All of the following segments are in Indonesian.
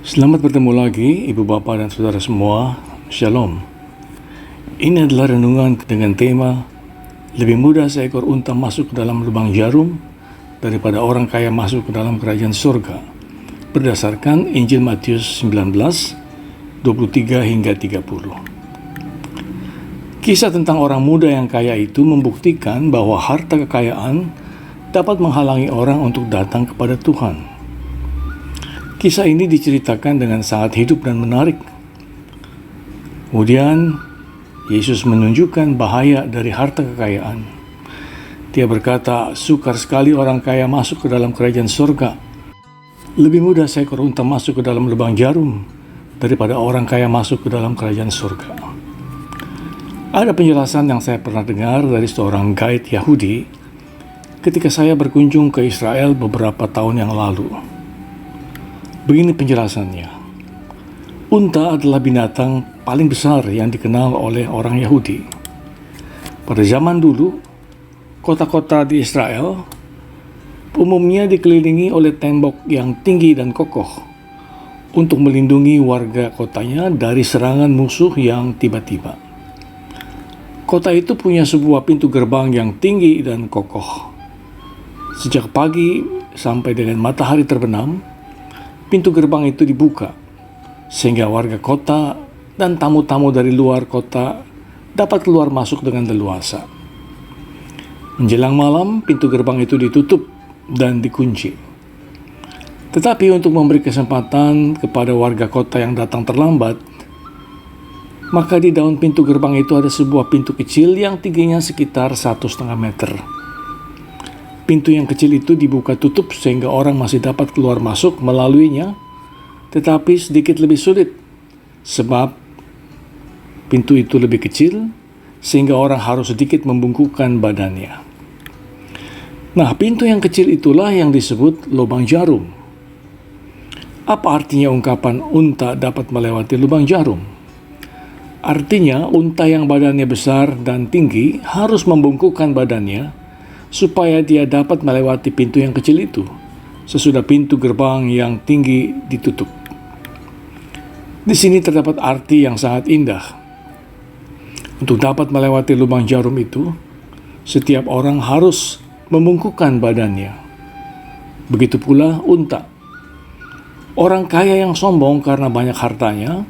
Selamat bertemu lagi Ibu Bapak dan Saudara semua. Shalom. Ini adalah renungan dengan tema lebih mudah seekor unta masuk ke dalam lubang jarum daripada orang kaya masuk ke dalam kerajaan surga, berdasarkan Injil Matius 19, 23 hingga 30. Kisah tentang orang muda yang kaya itu membuktikan bahwa harta kekayaan dapat menghalangi orang untuk datang kepada Tuhan. Kisah ini diceritakan dengan sangat hidup dan menarik. Kemudian, Yesus menunjukkan bahaya dari harta kekayaan. Dia berkata, sukar sekali orang kaya masuk ke dalam kerajaan surga. Lebih mudah seekor unta masuk ke dalam lubang jarum daripada orang kaya masuk ke dalam kerajaan surga. Ada penjelasan yang saya pernah dengar dari seorang guide Yahudi ketika saya berkunjung ke Israel beberapa tahun yang lalu. Begini penjelasannya. Unta adalah binatang paling besar yang dikenal oleh orang Yahudi. Pada zaman dulu, kota-kota di Israel umumnya dikelilingi oleh tembok yang tinggi dan kokoh untuk melindungi warga kotanya dari serangan musuh yang tiba-tiba. Kota itu punya sebuah pintu gerbang yang tinggi dan kokoh. Sejak pagi sampai dengan matahari terbenam, pintu gerbang itu dibuka, sehingga warga kota dan tamu-tamu dari luar kota dapat keluar masuk dengan leluasa. Menjelang malam, pintu gerbang itu ditutup dan dikunci. Tetapi untuk memberi kesempatan kepada warga kota yang datang terlambat, maka di daun pintu gerbang itu ada sebuah pintu kecil yang tingginya sekitar 1,5 meter. Pintu yang kecil itu dibuka tutup sehingga orang masih dapat keluar masuk melaluinya, tetapi sedikit lebih sulit sebab pintu itu lebih kecil sehingga orang harus sedikit membungkukkan badannya. Nah, pintu yang kecil itulah yang disebut lubang jarum. Apa artinya ungkapan unta dapat melewati lubang jarum? Artinya unta yang badannya besar dan tinggi harus membungkukkan badannya supaya dia dapat melewati pintu yang kecil itu sesudah pintu gerbang yang tinggi ditutup. Di sini terdapat arti yang sangat indah. Untuk dapat melewati lubang jarum itu, setiap orang harus membungkukkan badannya. Begitu pula unta. Orang kaya yang sombong karena banyak hartanya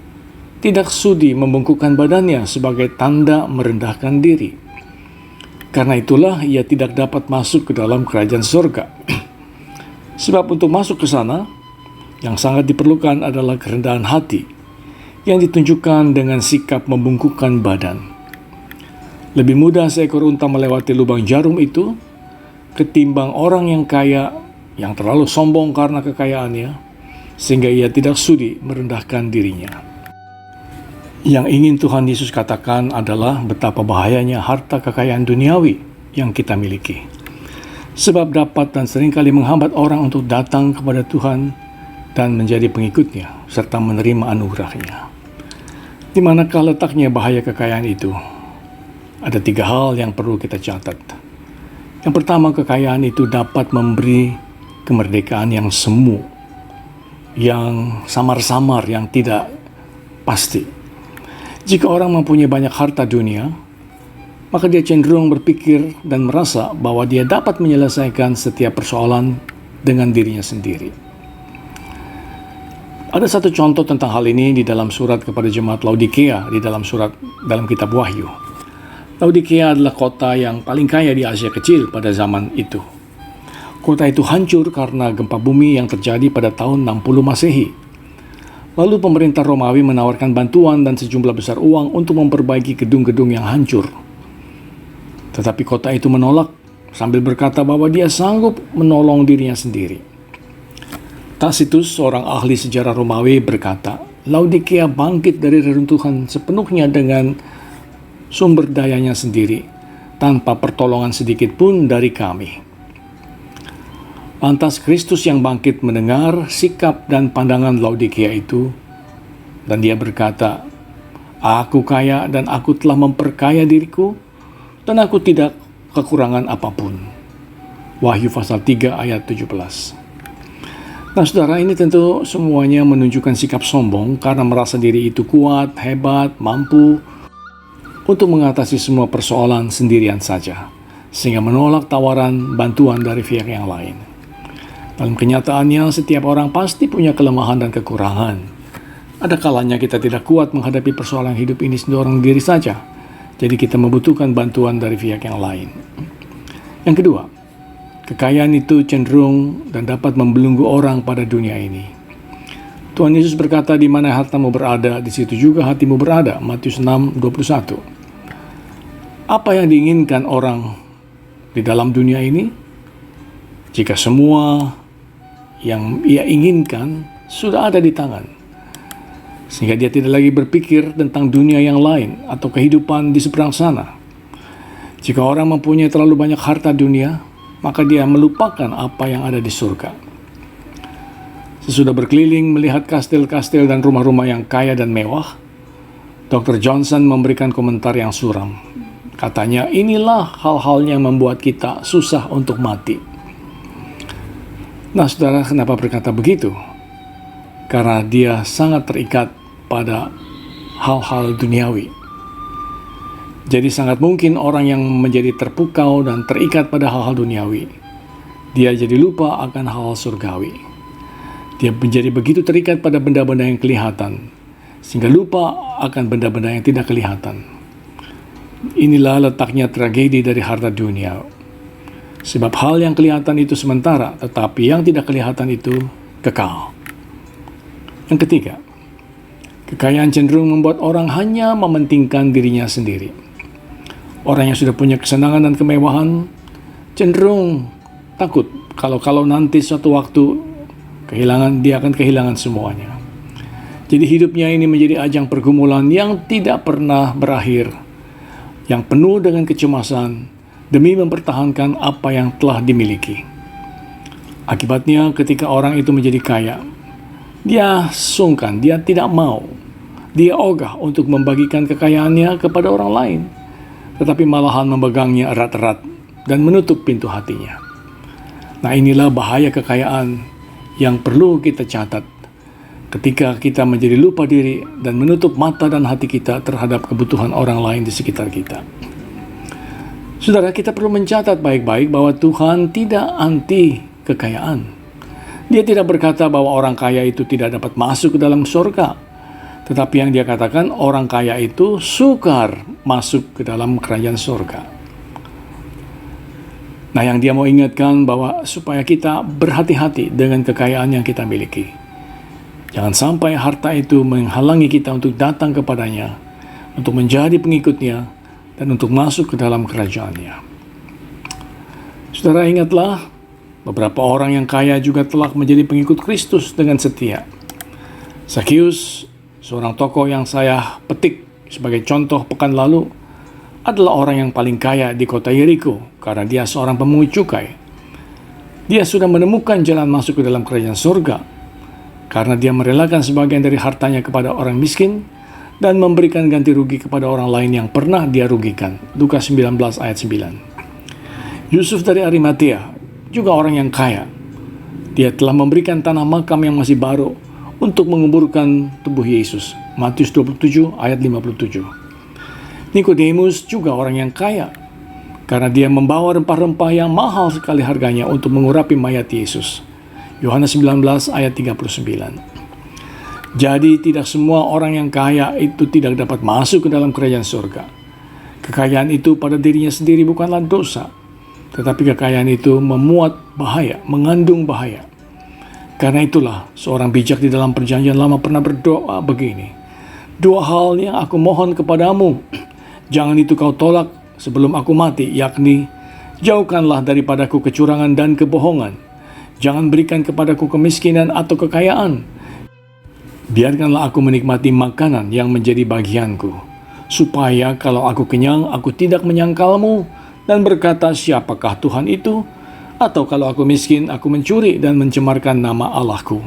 tidak sudi membungkukkan badannya sebagai tanda merendahkan diri. Karena itulah ia tidak dapat masuk ke dalam kerajaan surga. Sebab untuk masuk ke sana, yang sangat diperlukan adalah kerendahan hati yang ditunjukkan dengan sikap membungkukkan badan. Lebih mudah seekor unta melewati lubang jarum itu ketimbang orang yang kaya yang terlalu sombong karena kekayaannya sehingga ia tidak sudi merendahkan dirinya. Yang ingin Tuhan Yesus katakan adalah betapa bahayanya harta kekayaan duniawi yang kita miliki. Sebab dapat dan seringkali menghambat orang untuk datang kepada Tuhan dan menjadi pengikutnya serta menerima anugerahnya. Di manakah letaknya bahaya kekayaan itu? Ada 3 hal yang perlu kita catat. Yang pertama, kekayaan itu dapat memberi kemerdekaan yang semu, yang samar-samar, yang tidak pasti. Jika orang mempunyai banyak harta dunia, maka dia cenderung berpikir dan merasa bahwa dia dapat menyelesaikan setiap persoalan dengan dirinya sendiri. Ada satu contoh tentang hal ini di dalam surat kepada jemaat Laodikea dalam kitab Wahyu. Laodikea adalah kota yang paling kaya di Asia Kecil pada zaman itu. Kota itu hancur karena gempa bumi yang terjadi pada tahun 60 Masehi. Lalu pemerintah Romawi menawarkan bantuan dan sejumlah besar uang untuk memperbaiki gedung-gedung yang hancur. Tetapi kota itu menolak sambil berkata bahwa dia sanggup menolong dirinya sendiri. Tacitus, seorang ahli sejarah Romawi, berkata, Laodikea bangkit dari reruntuhan sepenuhnya dengan sumber dayanya sendiri, tanpa pertolongan sedikit pun dari kami. Lantas Kristus yang bangkit mendengar sikap dan pandangan Laodikea itu, dan dia berkata, Aku kaya dan aku telah memperkaya diriku, dan aku tidak kekurangan apapun. Wahyu pasal 3 ayat 17. Nah, saudara, ini tentu semuanya menunjukkan sikap sombong karena merasa diri itu kuat, hebat, mampu untuk mengatasi semua persoalan sendirian saja, sehingga menolak tawaran bantuan dari pihak yang lain. Dalam kenyataannya, setiap orang pasti punya kelemahan dan kekurangan. Ada kalanya kita tidak kuat menghadapi persoalan hidup ini seorang diri saja, jadi kita membutuhkan bantuan dari pihak yang lain. Yang kedua, kekayaan itu cenderung dan dapat membelenggu orang pada dunia ini. Tuhan Yesus berkata, di mana hartamu berada, di situ juga hatimu berada. Matius 6:21. Apa yang diinginkan orang di dalam dunia ini? Jika semua yang ia inginkan sudah ada di tangan, sehingga dia tidak lagi berpikir tentang dunia yang lain atau kehidupan di seberang sana. Jika orang mempunyai terlalu banyak harta dunia, maka dia melupakan apa yang ada di surga. Sesudah berkeliling melihat kastil-kastil dan rumah-rumah yang kaya dan mewah, Dr. Johnson memberikan komentar yang suram. Katanya, inilah hal-hal yang membuat kita susah untuk mati. Nah, saudara, kenapa berkata begitu? Karena dia sangat terikat pada hal-hal duniawi. Jadi sangat mungkin orang yang menjadi terpukau dan terikat pada hal-hal duniawi, dia jadi lupa akan hal-hal surgawi. Dia menjadi begitu terikat pada benda-benda yang kelihatan, sehingga lupa akan benda-benda yang tidak kelihatan. Inilah letaknya tragedi dari harta dunia. Sebab hal yang kelihatan itu sementara, tetapi yang tidak kelihatan itu kekal. Yang ketiga, kekayaan cenderung membuat orang hanya mementingkan dirinya sendiri. Orang yang sudah punya kesenangan dan kemewahan cenderung takut kalau nanti suatu waktu dia akan kehilangan semuanya. Jadi hidupnya ini menjadi ajang pergumulan yang tidak pernah berakhir, yang penuh dengan kecemasan demi mempertahankan apa yang telah dimiliki. Akibatnya ketika orang itu menjadi kaya, dia sungkan, dia tidak mau, dia ogah untuk membagikan kekayaannya kepada orang lain, tetapi malahan memegangnya erat-erat dan menutup pintu hatinya. Nah, inilah bahaya kekayaan yang perlu kita catat ketika kita menjadi lupa diri dan menutup mata dan hati kita terhadap kebutuhan orang lain di sekitar kita. Saudara, kita perlu mencatat baik-baik bahwa Tuhan tidak anti kekayaan. Dia tidak berkata bahwa orang kaya itu tidak dapat masuk ke dalam surga. Tetapi yang dia katakan, orang kaya itu sukar masuk ke dalam kerajaan surga. Nah, yang dia mau ingatkan bahwa supaya kita berhati-hati dengan kekayaan yang kita miliki. Jangan sampai harta itu menghalangi kita untuk datang kepadanya, untuk menjadi pengikutnya, dan untuk masuk ke dalam kerajaannya. Saudara, ingatlah, beberapa orang yang kaya juga telah menjadi pengikut Kristus dengan setia. Zakheus, seorang tokoh yang saya petik sebagai contoh pekan lalu, adalah orang yang paling kaya di kota Yeriko karena dia seorang pemungut cukai. Dia sudah menemukan jalan masuk ke dalam kerajaan surga karena dia merelakan sebagian dari hartanya kepada orang miskin dan memberikan ganti rugi kepada orang lain yang pernah dia rugikan. Lukas 19 ayat 9. Yusuf dari Arimatea juga orang yang kaya. Dia telah memberikan tanah makam yang masih baru untuk menguburkan tubuh Yesus. Matius 27 ayat 57. Nikodemus juga orang yang kaya karena dia membawa rempah-rempah yang mahal sekali harganya untuk mengurapi mayat Yesus. Yohanes 19 ayat 39. Jadi tidak semua orang yang kaya itu tidak dapat masuk ke dalam kerajaan surga. Kekayaan itu pada dirinya sendiri bukanlah dosa, tetapi kekayaan itu memuat bahaya, mengandung bahaya. Karena itulah seorang bijak di dalam perjanjian lama pernah berdoa begini, 2 hal yang aku mohon kepadamu, jangan itu kau tolak sebelum aku mati, yakni jauhkanlah daripadaku kecurangan dan kebohongan, jangan berikan kepadaku kemiskinan atau kekayaan. Biarkanlah aku menikmati makanan yang menjadi bagianku, supaya kalau aku kenyang, aku tidak menyangkalmu dan berkata, siapakah Tuhan itu? Atau kalau aku miskin, aku mencuri dan mencemarkan nama Allahku.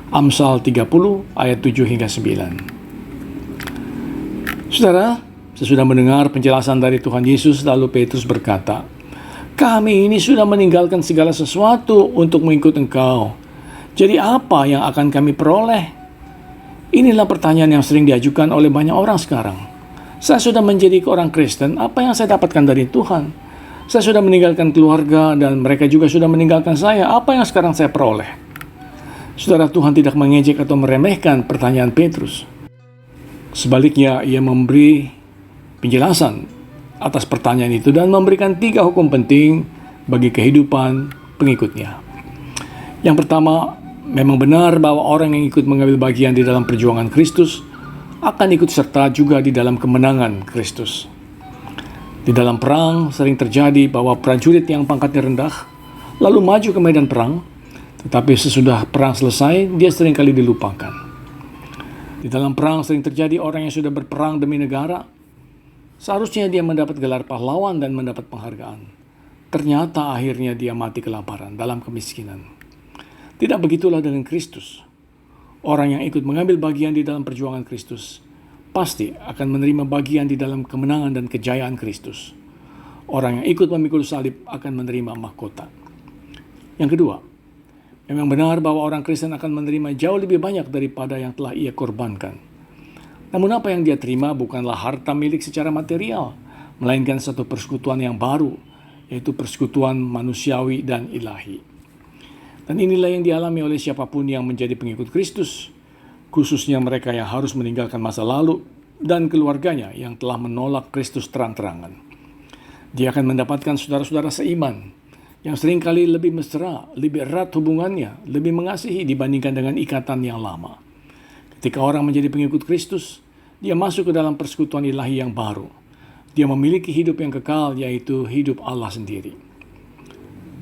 Amsal 30 ayat 7 hingga 9. Saudara, sesudah mendengar penjelasan dari Tuhan Yesus, lalu Petrus berkata, kami ini sudah meninggalkan segala sesuatu untuk mengikut Engkau. Jadi apa yang akan kami peroleh? Inilah pertanyaan yang sering diajukan oleh banyak orang sekarang. Saya sudah menjadi orang Kristen, apa yang saya dapatkan dari Tuhan? Saya sudah meninggalkan keluarga dan mereka juga sudah meninggalkan saya, apa yang sekarang saya peroleh? Saudara, Tuhan tidak mengejek atau meremehkan pertanyaan Petrus. Sebaliknya, ia memberi penjelasan atas pertanyaan itu dan memberikan 3 hukum penting bagi kehidupan pengikutnya. Yang pertama, memang benar bahwa orang yang ikut mengambil bagian di dalam perjuangan Kristus akan ikut serta juga di dalam kemenangan Kristus. Di dalam perang sering terjadi bahwa prajurit yang pangkatnya rendah lalu maju ke medan perang, tetapi sesudah perang selesai dia seringkali dilupakan. Di dalam perang sering terjadi orang yang sudah berperang demi negara, seharusnya dia mendapat gelar pahlawan dan mendapat penghargaan. Ternyata akhirnya dia mati kelaparan dalam kemiskinan. Tidak begitulah dengan Kristus. Orang yang ikut mengambil bagian di dalam perjuangan Kristus pasti akan menerima bagian di dalam kemenangan dan kejayaan Kristus. Orang yang ikut memikul salib akan menerima mahkota. Yang kedua, memang benar bahwa orang Kristen akan menerima jauh lebih banyak daripada yang telah ia korbankan. Namun apa yang dia terima bukanlah harta milik secara material, melainkan satu persekutuan yang baru, yaitu persekutuan manusiawi dan ilahi. Dan inilah yang dialami oleh siapapun yang menjadi pengikut Kristus, khususnya mereka yang harus meninggalkan masa lalu dan keluarganya yang telah menolak Kristus terang-terangan. Dia akan mendapatkan saudara-saudara seiman yang seringkali lebih mesra, lebih erat hubungannya, lebih mengasihi dibandingkan dengan ikatan yang lama. Ketika orang menjadi pengikut Kristus, dia masuk ke dalam persekutuan ilahi yang baru. Dia memiliki hidup yang kekal, yaitu hidup Allah sendiri.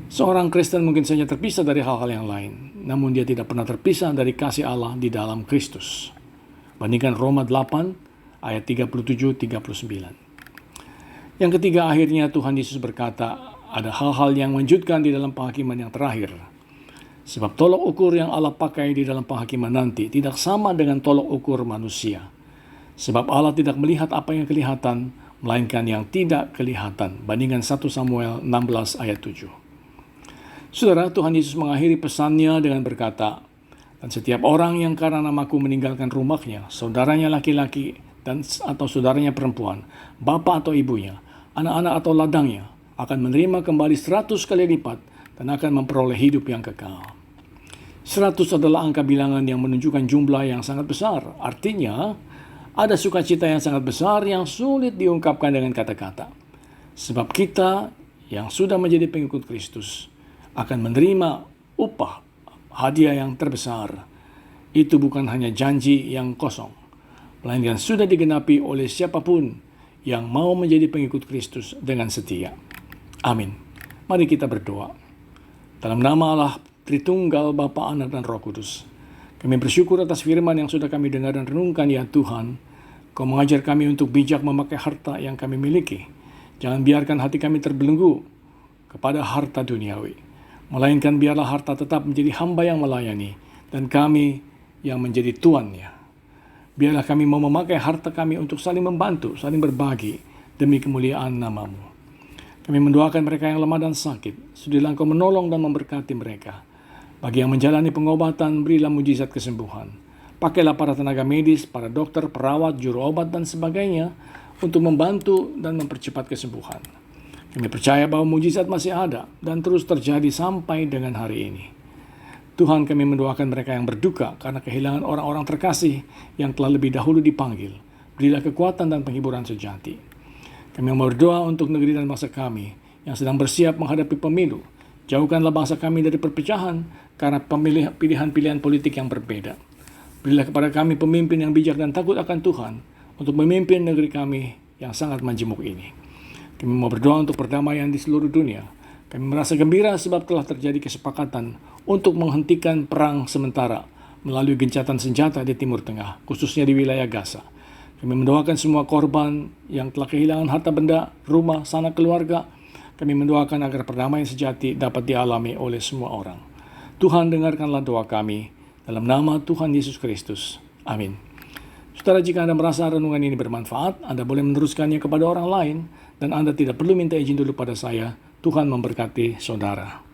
Seorang Kristen mungkin saja terpisah dari hal-hal yang lain, namun dia tidak pernah terpisah dari kasih Allah di dalam Kristus. Bandingkan Roma 8 ayat 37-39. Yang ketiga, akhirnya Tuhan Yesus berkata, ada hal-hal yang menunjukkan di dalam penghakiman yang terakhir. Sebab tolok ukur yang Allah pakai di dalam penghakiman nanti tidak sama dengan tolok ukur manusia. Sebab Allah tidak melihat apa yang kelihatan, melainkan yang tidak kelihatan. Bandingkan 1 Samuel 16 ayat 7. Saudara, Tuhan Yesus mengakhiri pesannya dengan berkata, dan setiap orang yang karena namaku meninggalkan rumahnya, saudaranya laki-laki atau saudaranya perempuan, bapa atau ibunya, anak-anak atau ladangnya, akan menerima kembali 100 kali lipat dan akan memperoleh hidup yang kekal. 100 adalah angka bilangan yang menunjukkan jumlah yang sangat besar. Artinya, ada sukacita yang sangat besar yang sulit diungkapkan dengan kata-kata. Sebab kita yang sudah menjadi pengikut Kristus akan menerima upah, hadiah yang terbesar. Itu bukan hanya janji yang kosong, melainkan sudah digenapi oleh siapapun yang mau menjadi pengikut Kristus dengan setia. Amin. Mari kita berdoa. Dalam nama Allah Tritunggal, Bapa, Anak, dan Roh Kudus, kami bersyukur atas firman yang sudah kami dengar dan renungkan, ya Tuhan. Kau mengajar kami untuk bijak memakai harta yang kami miliki. Jangan biarkan hati kami terbelenggu kepada harta duniawi, melainkan biarlah harta tetap menjadi hamba yang melayani, dan kami yang menjadi tuannya. Biarlah kami mau memakai harta kami untuk saling membantu, saling berbagi, demi kemuliaan nama-Mu. Kami mendoakan mereka yang lemah dan sakit, sudilah Engkau menolong dan memberkati mereka. Bagi yang menjalani pengobatan, berilah mujizat kesembuhan. Pakailah para tenaga medis, para dokter, perawat, juru obat, dan sebagainya, untuk membantu dan mempercepat kesembuhan. Kami percaya bahwa mujizat masih ada dan terus terjadi sampai dengan hari ini. Tuhan, kami mendoakan mereka yang berduka karena kehilangan orang-orang terkasih yang telah lebih dahulu dipanggil. Berilah kekuatan dan penghiburan sejati. Kami berdoa untuk negeri dan bangsa kami yang sedang bersiap menghadapi pemilu. Jauhkanlah bangsa kami dari perpecahan karena pilihan-pilihan politik yang berbeda. Berilah kepada kami pemimpin yang bijak dan takut akan Tuhan untuk memimpin negeri kami yang sangat majemuk ini. Kami mau berdoa untuk perdamaian di seluruh dunia. Kami merasa gembira sebab telah terjadi kesepakatan untuk menghentikan perang sementara melalui gencatan senjata di Timur Tengah, khususnya di wilayah Gaza. Kami mendoakan semua korban yang telah kehilangan harta benda, rumah, sanak keluarga. Kami mendoakan agar perdamaian sejati dapat dialami oleh semua orang. Tuhan, dengarkanlah doa kami. Dalam nama Tuhan Yesus Kristus. Amin. Saudara, jika Anda merasa renungan ini bermanfaat, Anda boleh meneruskannya kepada orang lain, dan Anda tidak perlu minta izin dulu pada saya. Tuhan memberkati saudara.